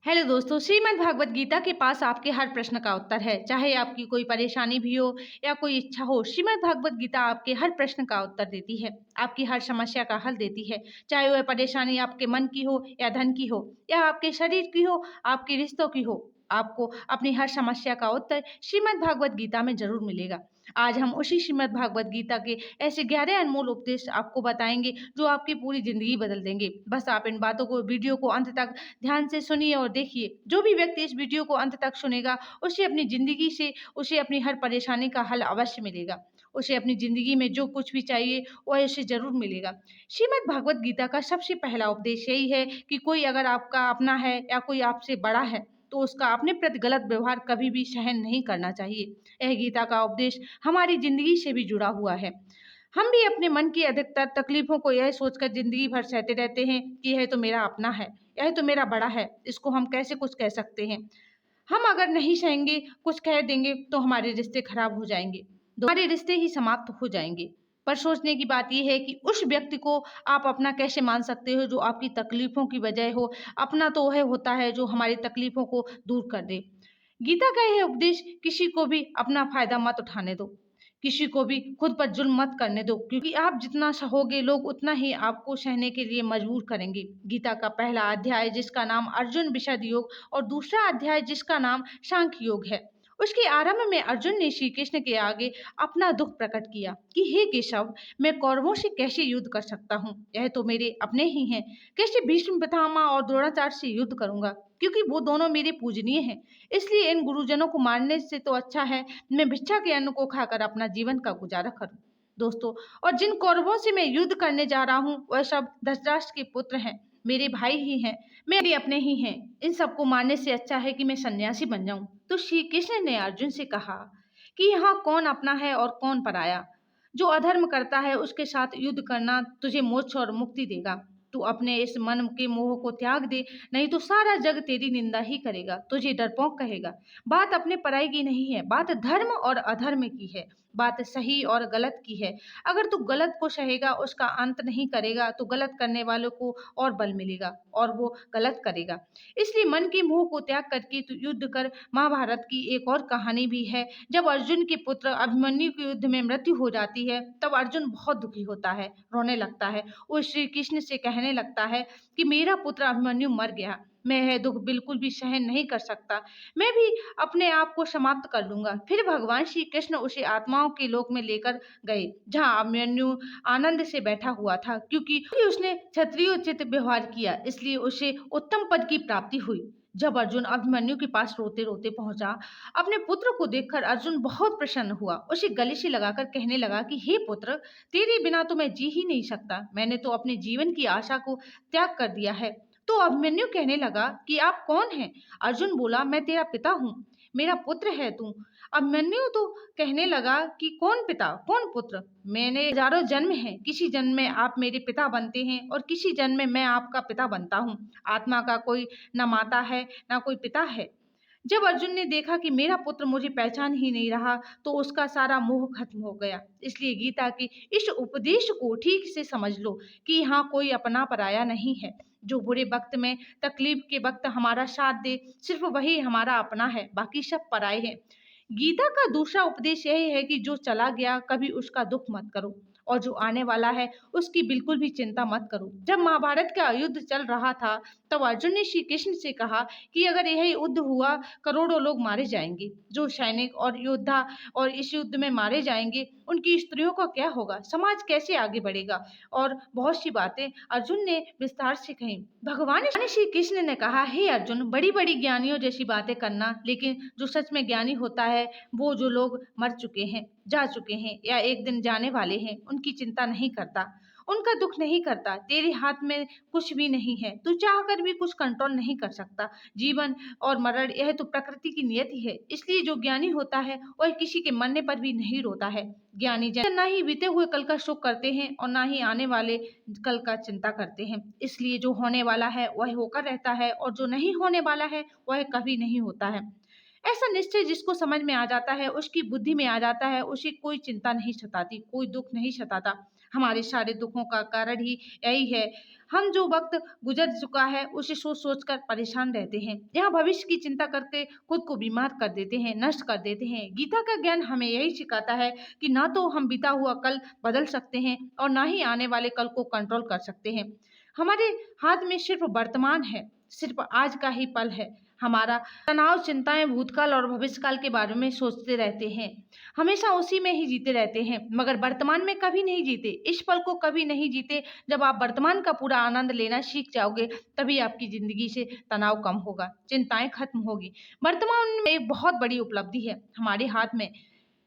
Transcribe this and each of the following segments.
Hello दोस्तों, श्रीमद् भागवत गीता के पास आपके हर प्रश्न का उत्तर है। चाहे आपकी कोई परेशानी भी हो या कोई इच्छा हो, श्रीमद् भागवत गीता आपके हर प्रश्न का उत्तर देती है, आपकी हर समस्या का हल देती है। चाहे वह परेशानी आपके मन की हो या धन की हो या आपके शरीर की हो, आपके रिश्तों की हो, आपको अपनी हर समस्या का उत्तर श्रीमद् भागवत गीता में जरूर मिलेगा। आज हम उसी श्रीमद् भागवत गीता के ऐसे गहरे अनमोल उपदेश आपको बताएंगे जो आपकी पूरी जिंदगी बदल देंगे। बस आप इन बातों को, वीडियो को अंत तक ध्यान से सुनिए और देखिए। जो भी व्यक्ति इस वीडियो को अंत तक सुनेगा, उसे अपनी जिंदगी से उसे अपनी हर परेशानी का हल अवश्य मिलेगा। उसे अपनी जिंदगी में जो कुछ भी चाहिए वह उसे जरूर मिलेगा। श्रीमद् भागवत गीता का सबसे पहला उपदेश यही है कि कोई अगर आपका अपना है या कोई आपसे बड़ा है तो उसका अपने प्रति गलत व्यवहार कभी भी सहन नहीं करना चाहिए। यह गीता का उपदेश हमारी जिंदगी से भी जुड़ा हुआ है। हम भी अपने मन की अधिकतर तकलीफों को यह सोचकर जिंदगी भर सहते रहते हैं कि यह तो मेरा अपना है, यह तो मेरा बड़ा है, इसको हम कैसे कुछ कह सकते हैं। हम अगर नहीं सहेंगे, कुछ कह देंगे तो हमारे रिश्ते खराब हो जाएंगे, हमारे रिश्ते ही समाप्त हो जाएंगे। पर सोचने की बात यह है कि उस व्यक्ति को आप अपना कैसे मान सकते हो जो आपकी तकलीफों की वजह हो। अपना तो वह होता है जो हमारी तकलीफों को दूर कर दे। गीता का यह उपदेश, किसी को भी अपना फायदा मत उठाने दो, किसी को भी खुद पर जुल्म मत करने दो, क्योंकि आप जितना सहोगे लोग उतना ही आपको सहने के लिए मजबूर करेंगे। गीता का पहला अध्याय जिसका नाम अर्जुन विषद योग और दूसरा अध्याय जिसका नाम सांख्य योग है, उसके आरंभ में अर्जुन ने श्री कृष्ण के आगे अपना दुख प्रकट किया कि हे केशव, मैं कौरवों से कैसे युद्ध कर सकता हूँ, यह तो मेरे अपने ही हैं। कैसे भीष्म पितामह और द्रोणाचार्य से युद्ध करूंगा, क्योंकि वो दोनों मेरे पूजनीय हैं। इसलिए इन गुरुजनों को मारने से तो अच्छा है मैं भिक्षा के अन्न को खाकर अपना जीवन का गुजारा करूं। दोस्तों, और जिन कौरवों से मैं युद्ध करने जा रहा हूं वह सब धृतराष्ट्र के पुत्र हैं, मेरे भाई ही हैं, मेरे अपने ही हैं। इन सबको मारने से अच्छा है कि मैं सन्यासी बन जाऊं। तो श्री कृष्ण ने अर्जुन से कहा कि यहाँ कौन अपना है और कौन पराया। जो अधर्म करता है उसके साथ युद्ध करना तुझे मोक्ष और मुक्ति देगा। तू अपने इस मन के मोह को त्याग दे, नहीं तो सारा जग तेरी निंदा ही करेगा, तुझे डरपोक कहेगा। बात अपने पराई की नहीं है, बात धर्म और अधर्म की है, बात सही और गलत की है। अगर तू गलत को सहेगा, उसका अंत नहीं करेगा, तो गलत करने वालों को और बल मिलेगा और वो गलत करेगा। इसलिए मन के मोह को त्याग करके तू युद्ध कर। महाभारत की एक और कहानी भी है। जब अर्जुन के पुत्र अभिमन्यु के युद्ध में मृत्यु हो जाती है तब अर्जुन बहुत दुखी होता है, रोने लगता है। वो श्री कृष्ण से कहने लगता है कि मेरा पुत्र अभिमन्यु मर गया, मैं यह दुख बिल्कुल भी सहन नहीं कर सकता, मैं भी अपने आप को समाप्त कर लूंगा। फिर भगवान श्री कृष्ण उसे आत्माओं के लोक में लेकर गए, जहाँ अभिमन्यु आनंद से बैठा हुआ था, क्योंकि उसने क्षत्रियोचित व्यवहार किया, इसलिए उसे उत्तम पद की प्राप्ति हुई। जब अर्जुन अभिमन्यु के पास रोते रोते पहुंचा, अपने पुत्र को देखकर अर्जुन बहुत प्रसन्न हुआ। उसे गले से लगाकर कहने लगा कि हे पुत्र, तेरे बिना तो मैं जी ही नहीं सकता, मैंने तो अपने जीवन की आशा को त्याग कर दिया है। तो अभिमन्यु कहने लगा कि आप कौन हैं? अर्जुन बोला, मैं तेरा पिता हूँ, मेरा पुत्र है तू। अभिमन्यु तो कहने लगा कि कौन पिता कौन पुत्र, मैंने हजारों जन्म हैं, किसी जन्म में आप मेरे पिता बनते हैं और किसी जन्म में मैं आपका पिता बनता हूँ। आत्मा का कोई न माता है न कोई पिता है। जब अर्जुन ने देखा कि मेरा पुत्र मुझे पहचान ही नहीं रहा तो उसका सारा मोह खत्म हो गया। इसलिए गीता की इस उपदेश को ठीक से समझ लो कि यहाँ कोई अपना पराया नहीं है। जो बुरे वक्त में, तकलीफ के वक्त हमारा साथ दे, सिर्फ वही हमारा अपना है, बाकी सब पराए हैं। गीता का दूसरा उपदेश यही है कि जो चला गया कभी उसका दुख मत करो, और जो आने वाला है उसकी बिल्कुल भी चिंता मत करो। जब महाभारत का युद्ध चल रहा था तब अर्जुन ने श्री कृष्ण से कहा कि अगर यही युद्ध हुआ, करोड़ों लोग मारे जाएंगे। जो सैनिक और योद्धा और इस युद्ध में मारे जाएंगे उनकी स्त्रियों का क्या होगा, समाज कैसे आगे बढ़ेगा, और बहुत सी बातें अर्जुन ने विस्तार से कही। भगवान श्री कृष्ण ने कहा, हे अर्जुन, बड़ी बड़ी ज्ञानियों जैसी बातें करना, लेकिन जो सच में ज्ञानी होता है वो जो लोग मर चुके हैं, जा चुके हैं या एक दिन जाने वाले हैं, उनकी चिंता नहीं करता, उनका दुख नहीं करता। तेरे हाथ में कुछ भी नहीं है, तू चाहकर भी कुछ कंट्रोल नहीं कर सकता। जीवन और मरण यह तो प्रकृति की नियति है। इसलिए जो ज्ञानी होता है वह किसी के मरने पर भी नहीं रोता है। ज्ञानी जन ना ही बीते हुए कल का शोक करते हैं और ना ही आने वाले कल का चिंता करते हैं। इसलिए जो होने वाला है वह होकर रहता है और जो नहीं होने वाला है वह कभी नहीं होता है। ऐसा निश्चय जिसको समझ में आ जाता है, उसकी बुद्धि में आ जाता है, उसे कोई चिंता नहीं सताती, कोई दुख नहीं सताता। हमारे सारे दुखों का कारण ही यही है। हम जो वक्त गुजर चुका है उसे सोच सोच कर परेशान रहते हैं। यहाँ भविष्य की चिंता करके खुद को बीमार कर देते हैं, नष्ट कर देते हैं। गीता का ज्ञान हमें यही सिखाता है कि ना तो हम बीता हुआ कल बदल सकते हैं और ना ही आने वाले कल को कंट्रोल कर सकते हैं। हमारे हाथ में सिर्फ वर्तमान है, सिर्फ आज का ही पल है। हमारा तनाव, चिंताएं भूतकाल और भविष्यकाल के बारे में सोचते रहते हैं। हमेशा उसी में ही जीते रहते हैं, मगर वर्तमान में कभी नहीं जीते। इस पल को कभी नहीं जीते। जब आप वर्तमान का पूरा आनंद लेना सीख जाओगे, तभी आपकी जिंदगी से तनाव कम होगा, चिंताएं खत्म होगी। वर्तमान में एक बहुत बड़ी उपलब्धि है हमारे हाथ में।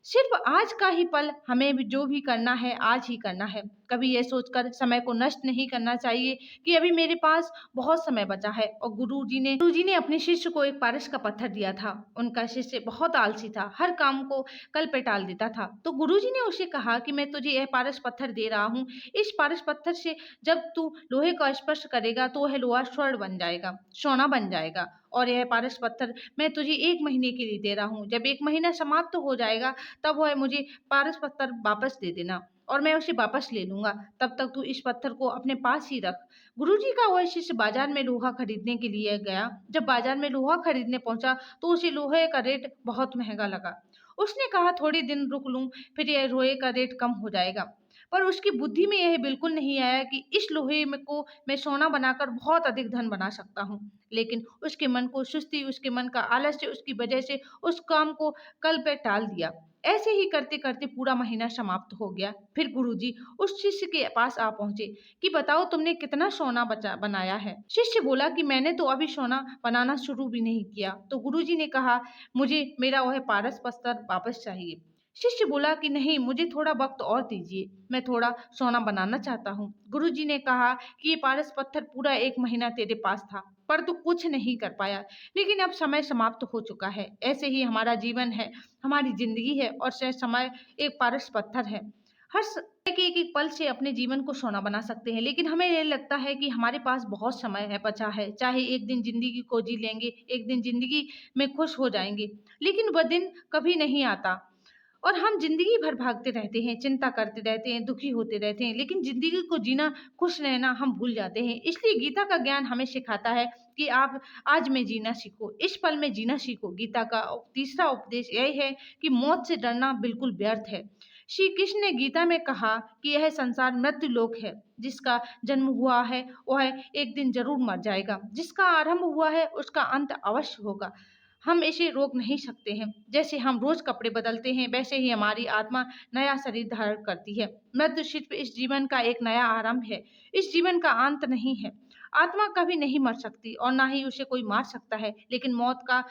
सिर्फ आज का ही पल, हमें भी जो भी करना है आज ही करना है। कभी ये सोचकर समय को नष्ट नहीं करना चाहिए कि अभी मेरे पास बहुत समय बचा है। और गुरु जी ने अपने शिष्य को एक पारस का पत्थर दिया था। उनका शिष्य बहुत आलसी था, हर काम को कल पे टाल देता था। तो गुरु जी ने उसे कहा कि मैं तुझे यह पारस पत्थर दे रहा हूँ। इस पारस पत्थर से जब तू लोहे का स्पर्श करेगा तो वह लोहा स्वर्ण बन जाएगा, सोना बन जाएगा। और यह पारस पत्थर मैं तुझे 1 महीने के लिए दे रहा हूँ। जब 1 महीना समाप्त हो जाएगा तब वह मुझे पारस पत्थर वापस दे देना और मैं उसे वापस ले लूंगा। तब तक तू इस पत्थर को अपने पास ही रख। गुरुजी का वह शिष्य बाजार में लोहा खरीदने के लिए गया। जब बाजार में लोहा खरीदने पहुंचा तो उसे लोहे का रेट बहुत महंगा लगा। उसने कहा थोड़े दिन रुक लूं, फिर यह लोहे का रेट कम हो जाएगा। पर उसकी बुद्धि में यह बिल्कुल नहीं आया कि इस लोहे में को मैं सोना बनाकर बहुत अधिक धन बना सकता हूँ। लेकिन उसके मन को सुस्ती, उसके मन का आलस्य, उसकी वजह से उस काम को कल पे टाल दिया। ऐसे ही करते करते पूरा महीना समाप्त हो गया। फिर गुरुजी उस शिष्य के पास आ पहुंचे कि बताओ तुमने कितना सोना बचा बनाया है। शिष्य बोला कि मैंने तो अभी सोना बनाना शुरू भी नहीं किया। तो गुरुजी ने कहा मुझे मेरा वह पारस पत्थर वापस चाहिए। शिष्य बोला कि नहीं, मुझे थोड़ा वक्त और दीजिए, मैं थोड़ा सोना बनाना चाहता हूँ। गुरुजी ने कहा कि ये पारस पत्थर पूरा 1 महीना तेरे पास था पर तू कुछ नहीं कर पाया, लेकिन अब समय समाप्त हो चुका है। ऐसे ही हमारा जीवन है, हमारी जिंदगी है और समय एक पारस पत्थर है। हर समय के एक एक पल से अपने जीवन को सोना बना सकते हैं, लेकिन हमें ये लगता है कि हमारे पास बहुत समय है, बचा है, चाहे एक दिन जिंदगी को जी लेंगे, एक दिन जिंदगी में खुश हो जाएंगे, लेकिन वह दिन कभी नहीं आता। और हम जिंदगी भर भागते रहते हैं, चिंता करते रहते हैं, दुखी होते रहते हैं, लेकिन जिंदगी को जीना, खुश रहना हम भूल जाते हैं। इसलिए गीता का ज्ञान हमें सिखाता है कि आप आज में जीना सीखो, इस पल में जीना सीखो। गीता का तीसरा उपदेश यही है कि मौत से डरना बिल्कुल व्यर्थ है। श्री कृष्ण ने गीता में कहा कि यह संसार मृत्यु लोक है। जिसका जन्म हुआ है वह एक दिन जरूर मर जाएगा, जिसका आरंभ हुआ है उसका अंत अवश्य होगा। हम इसे रोक नहीं सकते हैं। जैसे हम रोज कपड़े बदलते हैं, वैसे ही हमारी आत्मा नया शरीर धारण करती है। मृत्यु सिर्फ इस जीवन का एक नया आरंभ है, इस जीवन का अंत नहीं है। आत्मा कभी नहीं मर सकती और ना ही उसे कोई मार सकता है, लेकिन मौत का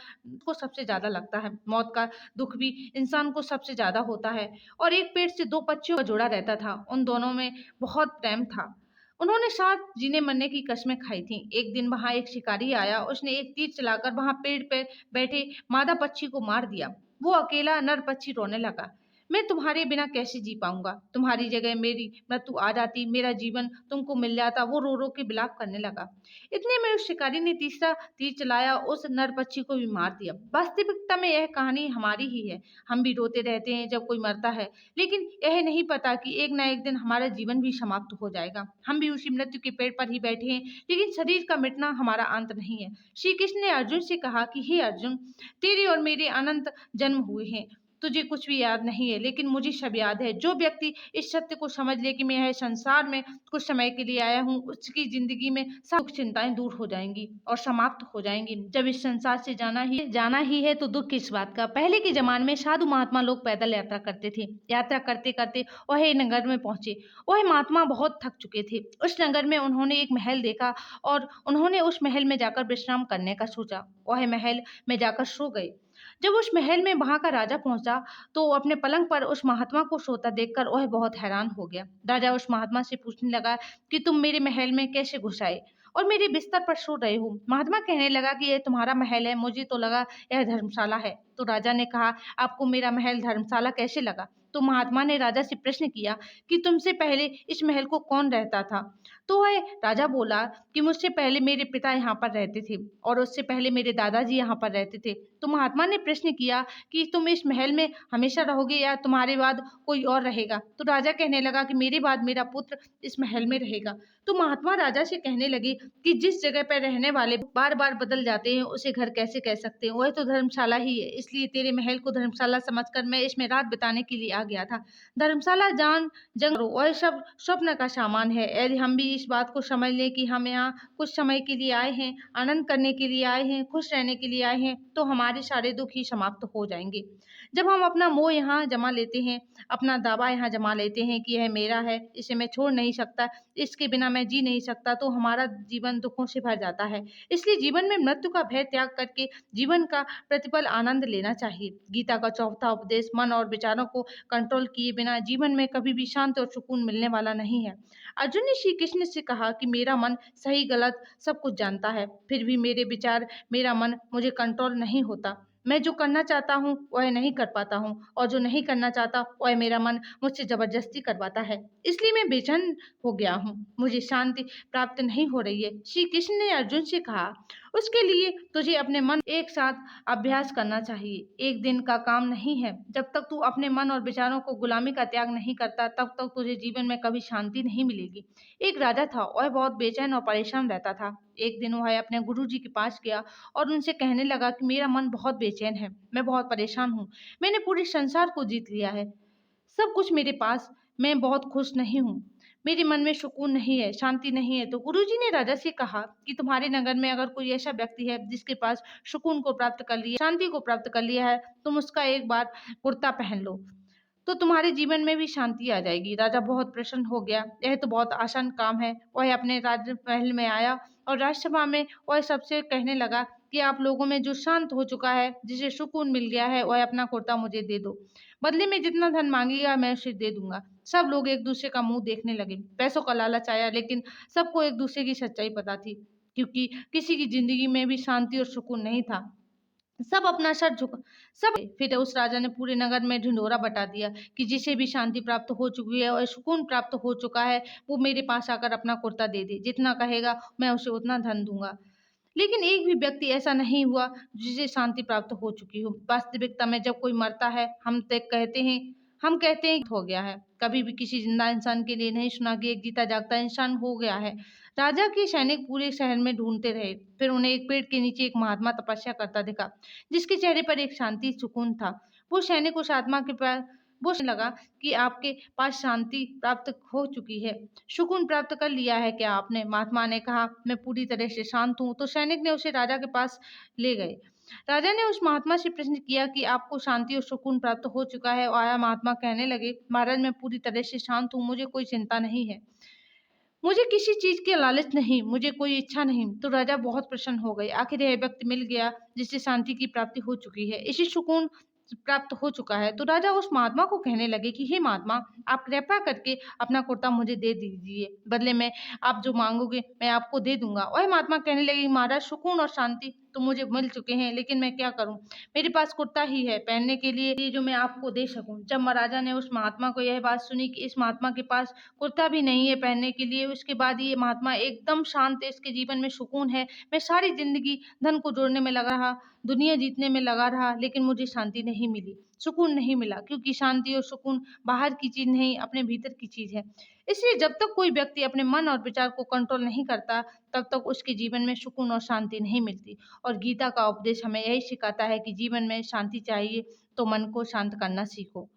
को सबसे ज्यादा लगता है। मौत का दुख भी इंसान को सबसे ज्यादा होता है। और एक पेड़ से दो पक्षियों का जोड़ा रहता था, उन दोनों में बहुत प्रेम था। उन्होंने साथ जीने मरने की कस्में खाई थी। एक दिन वहां एक शिकारी आया, उसने एक तीर चलाकर वहां पेड़ पर बैठे मादा पक्षी को मार दिया। वो अकेला नर पक्षी रोने लगा, मैं तुम्हारे बिना कैसे जी पाऊंगा, तुम्हारी जगह मेरी मृत्यु आ जाती, मेरा जीवन तुमको मिल जाता। वो रो रो के विलाप करने लगा। इतने में उस शिकारी ने तीसरा तीर चलाया, उस नर पक्षी को भी मार दिया। वास्तविकता में यह कहानी हमारी ही है। हम भी रोते रहते हैं जब कोई मरता है, लेकिन यह नहीं पता कि एक ना एक दिन हमारा जीवन भी समाप्त हो जाएगा। हम भी उसी मृत्यु के पेड़ पर ही बैठे हैं, लेकिन शरीर का मिटना हमारा अंत नहीं है। श्री कृष्ण ने अर्जुन से कहा कि हे अर्जुन, तेरे और मेरे अनंत जन्म हुए हैं, तुझे कुछ भी याद नहीं है, लेकिन मुझे सब याद है। जो व्यक्ति इस सत्य को समझ ले कि मैं यह संसार में कुछ समय के लिए आया हूँ, उसकी जिंदगी में सब दुख चिंताएं दूर हो जाएंगी और समाप्त हो जाएंगी। जब इस संसार से जाना ही है तो दुख किस बात का। पहले के जमाने में साधु महात्मा लोग पैदल यात्रा करते थे। यात्रा करते करते वह एक नगर में पहुंचे। वह महात्मा बहुत थक चुके थे। उस नगर में उन्होंने एक महल देखा और उन्होंने उस महल में जाकर विश्राम करने का सोचा। वह महल में जाकर सो गए। जब उस महल में वहां का राजा पहुंचा तो अपने पलंग पर उस महात्मा को सोता देखकर वह बहुत हैरान हो गया। राजा उस महात्मा से पूछने लगा कि तुम मेरे महल में कैसे घुस आए और मेरे बिस्तर पर सो रहे हो। महात्मा कहने लगा कि यह तुम्हारा महल है, मुझे तो लगा यह धर्मशाला है। तो राजा ने कहा आपको मेरा महल धर्मशाला कैसे लगा। तो महात्मा ने राजा से प्रश्न किया कि तुमसे पहले इस महल को कौन रहता था? तो वह राजा बोला कि मुझसे पहले मेरे पिता यहाँ पर रहते थे और उससे पहले मेरे दादाजी यहाँ पर रहते थे। तो महात्मा ने प्रश्न किया कि तुम इस महल में हमेशा रहोगे या तुम्हारे बाद कोई और रहेगा? तो राजा कहने लगा कि मेरे बाद मेरा पुत्र इस महल में रहेगा। तो महात्मा राजा से कहने लगे कि जिस जगह पर रहने वाले बार बार बदल जाते हैं उसे घर कैसे कह सकते हैं? वह तो धर्मशाला ही है, इसलिए तेरे महल को धर्मशाला समझकर मैं इसमें रात बिताने के लिए आ गया था। धर्मशाला जान जंग वह सब स्वप्न का सामान है। यदि हम भी इस बात को समझ लें कि हम यहाँ कुछ समय के लिए आए हैं, आनंद करने के लिए आए हैं, खुश रहने के लिए आए हैं, तो हमारे सारे दुख ही समाप्त हो जाएंगे। जब हम अपना मोह यहाँ जमा लेते हैं, अपना दावा यहाँ जमा लेते हैं कि यह मेरा है, इसे मैं छोड़ नहीं सकता, इसके बिना मैं जी नहीं सकता, तो हमारा जीवन दुखों से भर जाता है। इसलिए जीवन में मृत्यु का भय त्याग करके जीवन का प्रतिपल आनंद लेना चाहिए। गीता का चौथा उपदेश मन और विचारों को कंट्रोल किए बिना जीवन में कभी भी शांति और सुकून मिलने वाला नहीं है। अर्जुन ने श्री कृष्ण से कहा कि मेरा मन सही गलत सब कुछ जानता है, फिर भी मेरे विचार, मेरा मन मुझे कंट्रोल नहीं होता। मैं जो करना चाहता हूँ वह नहीं कर पाता हूँ और जो नहीं करना चाहता वह मेरा मन मुझसे जबरदस्ती करवाता है। इसलिए मैं बेचैन हो गया हूँ, मुझे शांति प्राप्त नहीं हो रही है। श्री कृष्ण ने अर्जुन से कहा, उसके लिए तुझे अपने मन एक साथ अभ्यास करना चाहिए। एक दिन का काम नहीं है। जब तक तू अपने मन और विचारों को गुलामी का त्याग नहीं करता, तब तक तुझे जीवन में कभी शांति नहीं मिलेगी। एक राजा था, वह बहुत बेचैन और परेशान रहता था। एक दिन वह अपने गुरुजी के पास गया और उनसे कहने लगा कि मेरा मन बहुत बेचैन है, मैं बहुत परेशान हूँ, मैंने पूरे संसार को जीत लिया है, सब कुछ मेरे पास, मैं बहुत खुश नहीं हूँ, मेरे मन में सुकून नहीं है, शांति नहीं है। तो गुरुजी ने राजा से कहा कि तुम्हारे नगर में अगर कोई ऐसा व्यक्ति है जिसके पास सुकून को प्राप्त कर लिया, शांति को प्राप्त कर लिया है, तुम उसका एक बार कुर्ता पहन लो तो तुम्हारे जीवन में भी शांति आ जाएगी। राजा बहुत प्रसन्न हो गया, यह तो बहुत आसान काम है। वह अपने राजमहल में आया और राजसभा में वह सबसे कहने लगा कि आप लोगों में जो शांत हो चुका है, जिसे सुकून मिल गया है, वह अपना कुर्ता मुझे दे दो, बदले में जितना धन मांगेगा मैं उसे दे दूंगा। सब लोग एक दूसरे का मुंह देखने लगे। पैसों का लालच आया, लेकिन सबको एक दूसरे की सच्चाई पता थी, क्योंकि किसी की जिंदगी में भी शांति और सुकून नहीं था। सब अपना सर झुका सब फिर उस राजा ने पूरे नगर में ढिंढोरा बता दिया कि जिसे भी शांति प्राप्त हो चुकी है और सुकून प्राप्त हो चुका है, वो मेरे पास आकर अपना कुर्ता दे दे, जितना कहेगा मैं उसे उतना धन दूंगा। लेकिन एक भी व्यक्ति ऐसा नहीं हुआ जिसे शांति प्राप्त हो चुकी हो। वास्तविकता में जब कोई मरता है, हम कहते हैं हो गया है। कभी भी किसी जिंदा इंसान के लिए नहीं सुना कि एक जीता जागता इंसान हो गया है। राजा के सैनिक पूरे शहर में ढूंढते रहे, फिर उन्हें एक पेड़ के नीचे एक महात्मा तपस्या करता दिखा, जिसके चेहरे पर एक शांति सुकून था। वो सैनिक उस आत्मा के पास वो लगा कि आपके पास शांति प्राप्त हो चुकी है, सुकून प्राप्त कर लिया है क्या आपने? महात्मा ने कहा, मैं पूरी तरह से शांत हूँ। तो सैनिक ने उसे राजा के पास ले गए। राजा ने उस महात्मा से प्रश्न किया कि आपको शांति और सुकून प्राप्त हो चुका है? और आया महात्मा कहने लगे, महाराज मैं पूरी तरह से शांत हूँ, मुझे कोई चिंता नहीं है, मुझे किसी चीज की लालच नहीं, मुझे कोई इच्छा नहीं। तो राजा बहुत प्रसन्न हो गए। आखिर यह व्यक्ति मिल गया जिससे शांति की प्राप्ति हो चुकी है, इसे सुकून प्राप्त हो चुका है। तो राजा उस महात्मा को कहने लगे कि हे महात्मा, आप कृपा करके अपना कुर्ता मुझे दे दीजिए, बदले में आप जो मांगोगे मैं आपको दे दूंगा। वह महात्मा कहने लगे, महाराज सुकून और शांति तो मुझे मिल चुके हैं, लेकिन मैं क्या करूं, मेरे पास कुर्ता ही है पहनने के लिए जो मैं आपको दे सकूं। जब महाराजा ने उस महात्मा को यह बात सुनी कि इस महात्मा के पास कुर्ता भी नहीं है पहनने के लिए, उसके बाद ये महात्मा एकदम शांत है, इसके जीवन में सुकून है, मैं सारी जिंदगी धन को जोड़ने में लगा रहा, दुनिया जीतने में लगा रहा, लेकिन मुझे शांति नहीं मिली, सुकून नहीं मिला, क्योंकि शांति और सुकून बाहर की चीज नहीं, अपने भीतर की चीज है। इसलिए जब तक कोई व्यक्ति अपने मन और विचार को कंट्रोल नहीं करता, तब तक उसके जीवन में सुकून और शांति नहीं मिलती। और गीता का उपदेश हमें यही सिखाता है कि जीवन में शांति चाहिए तो मन को शांत करना सीखो।